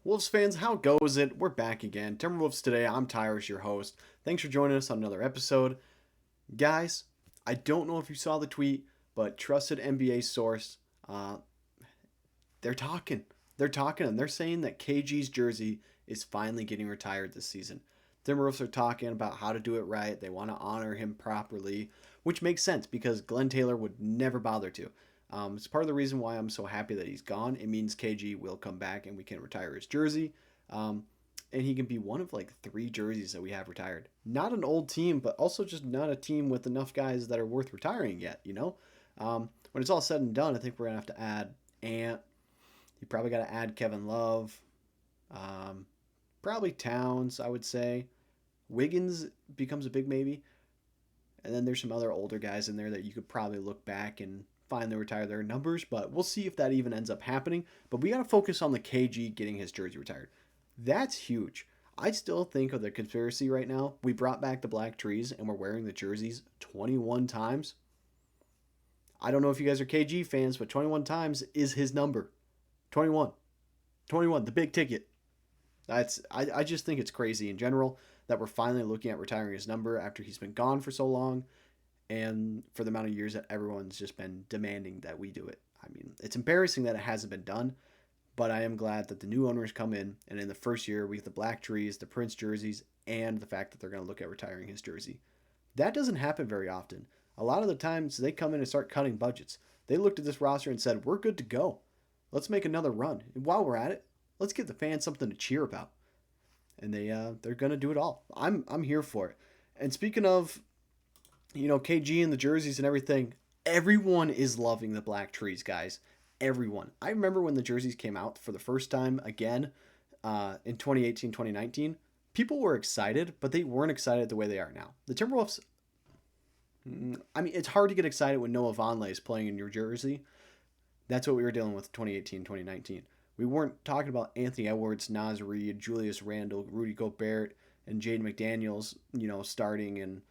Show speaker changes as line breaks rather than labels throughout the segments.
Wolves fans, how goes it? We're back again. Timberwolves Today. I'm Tyrus, your host. Thanks for joining us on another episode. Guys, I don't know if you saw the tweet, but trusted NBA source, uh, they're talking. They're talking, and they're saying that KG's jersey is finally getting retired this season. Timberwolves are talking about how to do it right. They want to honor him properly, which makes sense because Glenn Taylor would never bother to. It's part of the reason why I'm so happy that he's gone. It means KG will come back and we can retire his jersey. Um, and he can be one of like three jerseys that we have retired. Not an old team, but also just not a team with enough guys that are worth retiring yet. When it's all said and done, I think we're going to have to add Ant. You probably got to add Kevin Love. Um, Probably Towns, I would say. Wiggins becomes a big maybe. And then there's some other older guys in there that you could probably look back and finally retire their numbers, but we'll see if that even ends up happening. But we got to focus on the KG getting his jersey retired. That's huge. I still think of the conspiracy right now. We brought back the black trees and we're wearing the jerseys 21 times. I don't know if you guys are KG fans, but 21 times is his number. 21. 21, the big ticket. I just think it's crazy in general that we're finally looking at retiring his number after he's been gone for so long and for the amount of years that everyone's just been demanding that we do it. I mean, it's embarrassing that it hasn't been done, but I am glad that the new owners come in and in the first year we get the black trees, the Prince jerseys, and the fact that they're going to look at retiring his jersey. That doesn't happen very often. A lot of the times they come in and start cutting budgets. They looked at this roster and said, "We're good to go. Let's make another run. And while we're at it, let's give the fans something to cheer about." And they're gonna do it all. I'm here for it. And speaking of, KG and the jerseys and everything, everyone is loving the black trees, guys. Everyone. I remember when the jerseys came out for the first time again in 2018, 2019. People were excited, but they weren't excited the way they are now. The Timberwolves. I mean, it's hard to get excited when Noah Vonleh is playing in your jersey. That's what we were dealing with 2018, 2019. We weren't talking about Anthony Edwards, Naz Reid, Julius Randle, Rudy Gobert, and Jaden McDaniels, starting and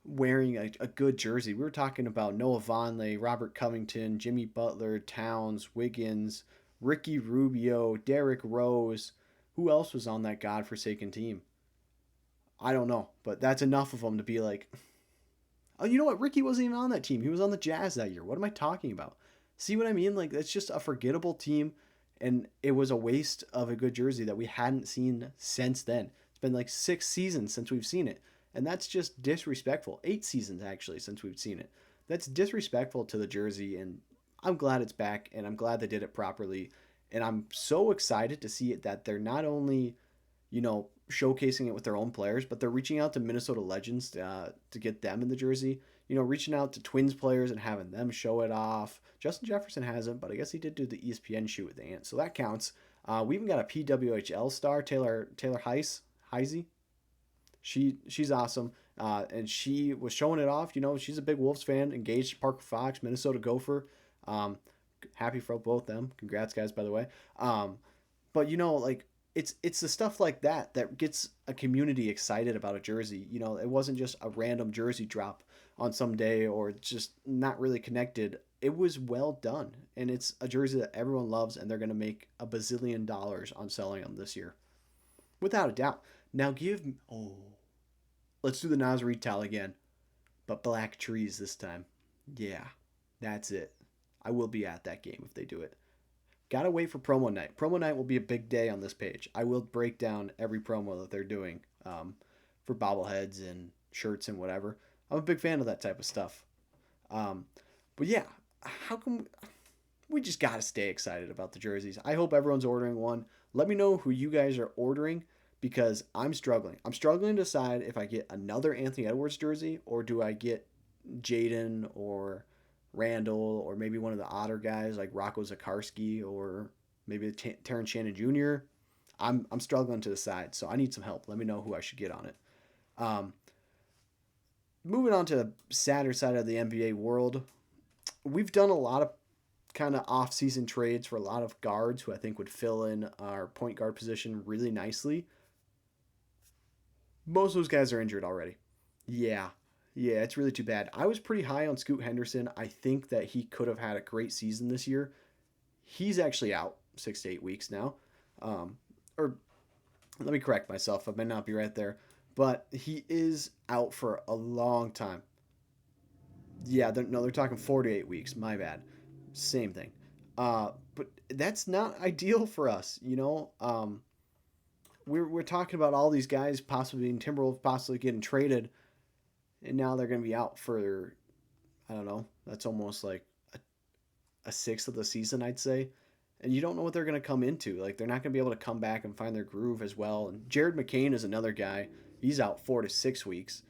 wearing a good jersey. We were talking about Noah Vonleh, Robert Covington, Jimmy Butler, Towns, Wiggins, Ricky Rubio, Derrick Rose. Who else was on that godforsaken team? I don't know, but that's enough of them to be like, oh, you know what? Ricky wasn't even on that team. He was on the Jazz that year. What am I talking about? See what I mean? Like, that's just a forgettable team, and it was a waste of a good jersey that we hadn't seen since then. It's been like 6 seasons since we've seen it, and that's just disrespectful. 8 seasons, actually, since we've seen it. That's disrespectful to the jersey, and I'm glad it's back, and I'm glad they did it properly. And I'm so excited to see it that they're not only showcasing it with their own players, but they're reaching out to Minnesota legends to get them in the jersey. Reaching out to Twins players and having them show it off. Justin Jefferson hasn't, but I guess he did do the ESPN shoot with the Ant, so that counts. We even got a PWHL star, Taylor Heisey. She's awesome, and she was showing it off. She's a big Wolves fan, engaged to Parker Fox, Minnesota Gopher. Happy for both them. Congrats, guys, by the way. But like it's the stuff like that gets a community excited about a jersey. It wasn't just a random jersey drop on some day or just not really connected. It was well done, and it's a jersey that everyone loves, and they're going to make a bazillion dollars on selling them this year, without a doubt. Now let's do the Nas Reed towel again, but black trees this time. Yeah, that's it. I will be at that game if they do it. Gotta wait for promo night. Promo night will be a big day on this page. I will break down every promo that they're doing for bobbleheads and shirts and whatever. I'm a big fan of that type of stuff. Um, but yeah, how come we just gotta stay excited about the jerseys? I hope everyone's ordering one. Let me know who you guys are ordering because I'm struggling. I'm struggling to decide if I get another Anthony Edwards jersey or do I get Jaden or Randall or maybe one of the odder guys like Rocco Zakarski or maybe Terrence Shannon Jr. I'm struggling to decide, so I need some help. Let me know who I should get on it. Um, Moving on to the sadder side of the NBA world, we've done a lot of kind of off-season trades for a lot of guards who I think would fill in our point guard position really nicely. Most of those guys are injured already. Yeah. Yeah, it's really too bad. I was pretty high on Scoot Henderson. I think that he could have had a great season this year. He's actually out 6 to 8 weeks now. Um, or let me correct myself. I may not be right there, but he is out for a long time. Yeah, they're talking 4 to 8 weeks. My bad. Same thing. But that's not ideal for us. We're talking about all these guys possibly being Timberwolves, possibly getting traded, and now they're going to be out for, I don't know. That's almost like a sixth of the season, I'd say. And you don't know what they're going to come into. Like, they're not going to be able to come back and find their groove as well. And Jared McCain is another guy. He's out 4 to 6 weeks.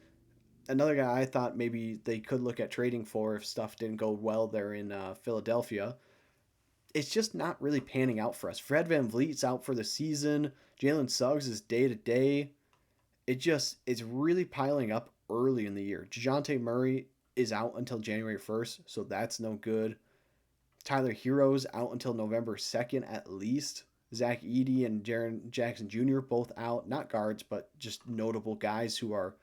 Another guy I thought maybe they could look at trading for if stuff didn't go well there in Philadelphia. It's just not really panning out for us. Fred VanVleet's out for the season. Jalen Suggs is day to day. It's really piling up early in the year. DeJounte Murray is out until January 1st, so that's no good. Tyler Hero's out until November 2nd at least. Zach Edey and Jaren Jackson Jr. both out. Not guards, but just notable guys who are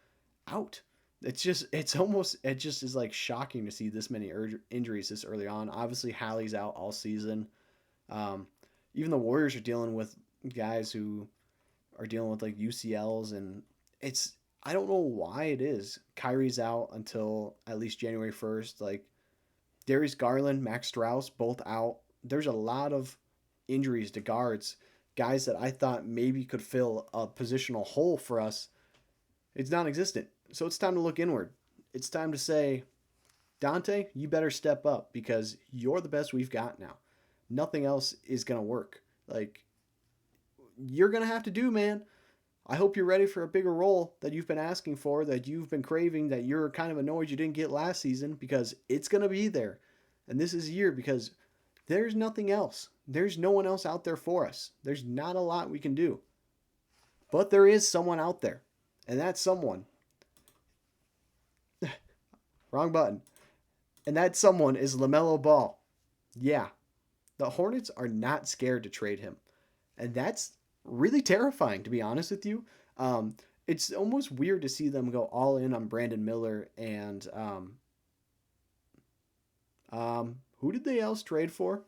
out. It just is like shocking to see this many injuries this early on. Obviously, Hallie's out all season. Um, Even the Warriors are dealing with guys who are dealing with like UCLs, and it's I don't know why it is. Kyrie's out until at least January 1st. Like Darius Garland, Max Strauss, both out. There's a lot of injuries to guards, guys that I thought maybe could fill a positional hole for us. It's non-existent. So it's time to look inward. It's time to say, Dante, you better step up because you're the best we've got now. Nothing else is going to work. Like, you're going to have to do, man. I hope you're ready for a bigger role that you've been asking for, that you've been craving, that you're kind of annoyed you didn't get last season because it's going to be there. And this is a year because there's nothing else. There's no one else out there for us. There's not a lot we can do. But there is someone out there. And that someone, wrong button. And that someone is LaMelo Ball. Yeah, the Hornets are not scared to trade him. And that's really terrifying, to be honest with you. It's almost weird to see them go all in on Brandon Miller and who did they else trade for?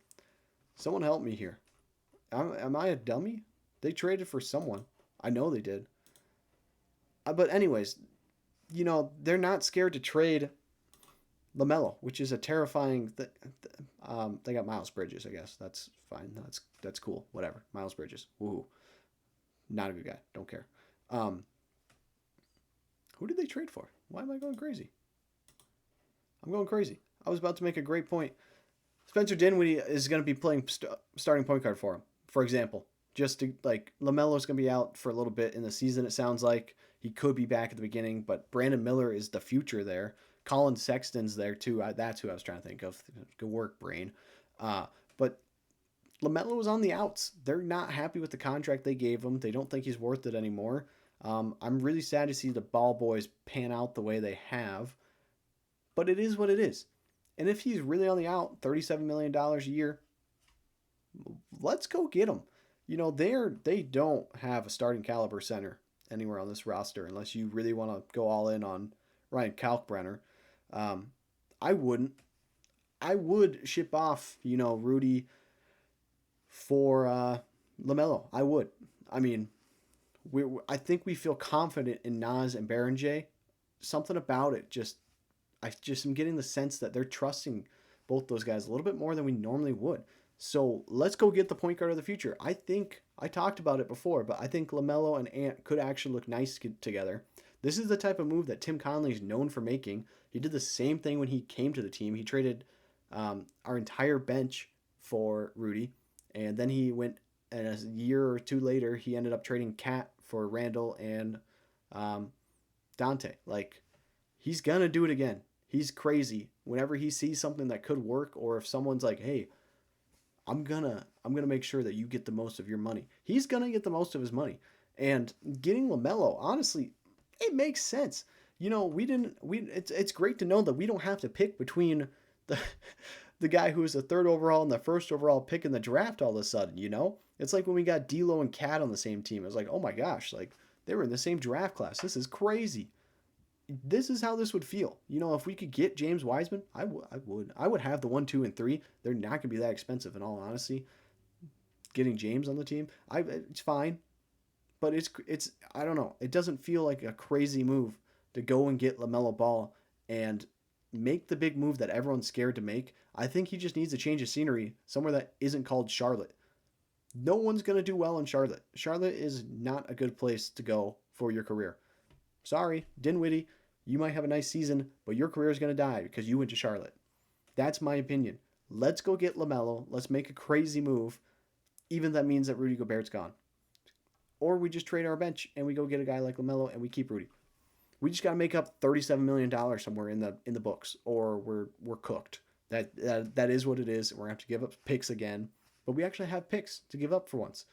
Someone help me here. Am I a dummy? They traded for someone. I know they did. But anyways, they're not scared to trade LaMelo, which is a terrifying thing. They got Miles Bridges, I guess. That's fine. That's cool. Whatever. Miles Bridges. Woohoo. Not a good guy. Don't care. Who did they trade for? Why am I going crazy? I'm going crazy. I was about to make a great point. Spencer Dinwiddie is going to be playing starting point guard for him, for example. Just to, like, LaMelo's going to be out for a little bit in the season, it sounds like. He could be back at the beginning, but Brandon Miller is the future there. Colin Sexton's there, too. That's who I was trying to think of. Good work, brain. But LaMelo was on the outs. They're not happy with the contract they gave him. They don't think he's worth it anymore. I'm really sad to see the ball boys pan out the way they have. But it is what it is. And if he's really on the out, $37 million a year, let's go get him. They don't have a starting caliber center anywhere on this roster unless you really want to go all in on Ryan Kalkbrenner. I wouldn't. I would ship off, Rudy for LaMelo. I would. I mean, I think we feel confident in Nas and Berenjay. Something about it I just am getting the sense that they're trusting both those guys a little bit more than we normally would. So let's go get the point guard of the future. I think I talked about it before, but I think LaMelo and Ant could actually look nice together. This is the type of move that Tim Connelly is known for making. He did the same thing when he came to the team. He traded our entire bench for Rudy, and then he went, and a year or two later, he ended up trading Cat for Randall and Dante. Like, he's gonna do it again. He's crazy. Whenever he sees something that could work, or if someone's like, "Hey, I'm gonna make sure that you get the most of your money," he's gonna get the most of his money. And getting LaMelo, honestly, it makes sense. It's great to know that we don't have to pick between the guy who was the third overall and the first overall pick in the draft all of a sudden. It's like when we got D'Lo and Cat on the same team. It was like, oh my gosh, like they were in the same draft class. This is crazy. This is how this would feel. If we could get James Wiseman, I would have the 1, 2, and 3. They're not going to be that expensive in all honesty. Getting James on the team, it's fine. But it's I don't know. It doesn't feel like a crazy move to go and get LaMelo Ball and make the big move that everyone's scared to make. I think he just needs a change of scenery somewhere that isn't called Charlotte. No one's going to do well in Charlotte. Charlotte is not a good place to go for your career. Sorry, Dinwiddie, you might have a nice season, but your career is going to die because you went to Charlotte. That's my opinion. Let's go get LaMelo. Let's make a crazy move, even if that means that Rudy Gobert's gone. Or we just trade our bench and we go get a guy like LaMelo and we keep Rudy. We just got to make up $37 million somewhere in the books, or we're cooked. That is what it is. We're gonna have to give up picks again, but we actually have picks to give up for once.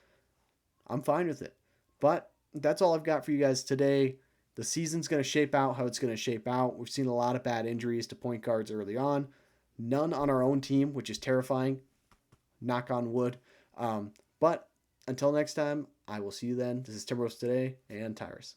I'm fine with it. But that's all I've got for you guys today. The season's going to shape out how it's going to shape out. We've seen a lot of bad injuries to point guards early on. None on our own team, which is terrifying. Knock on wood. But until next time, I will see you then. This is Timberwolves Today and Tyrus.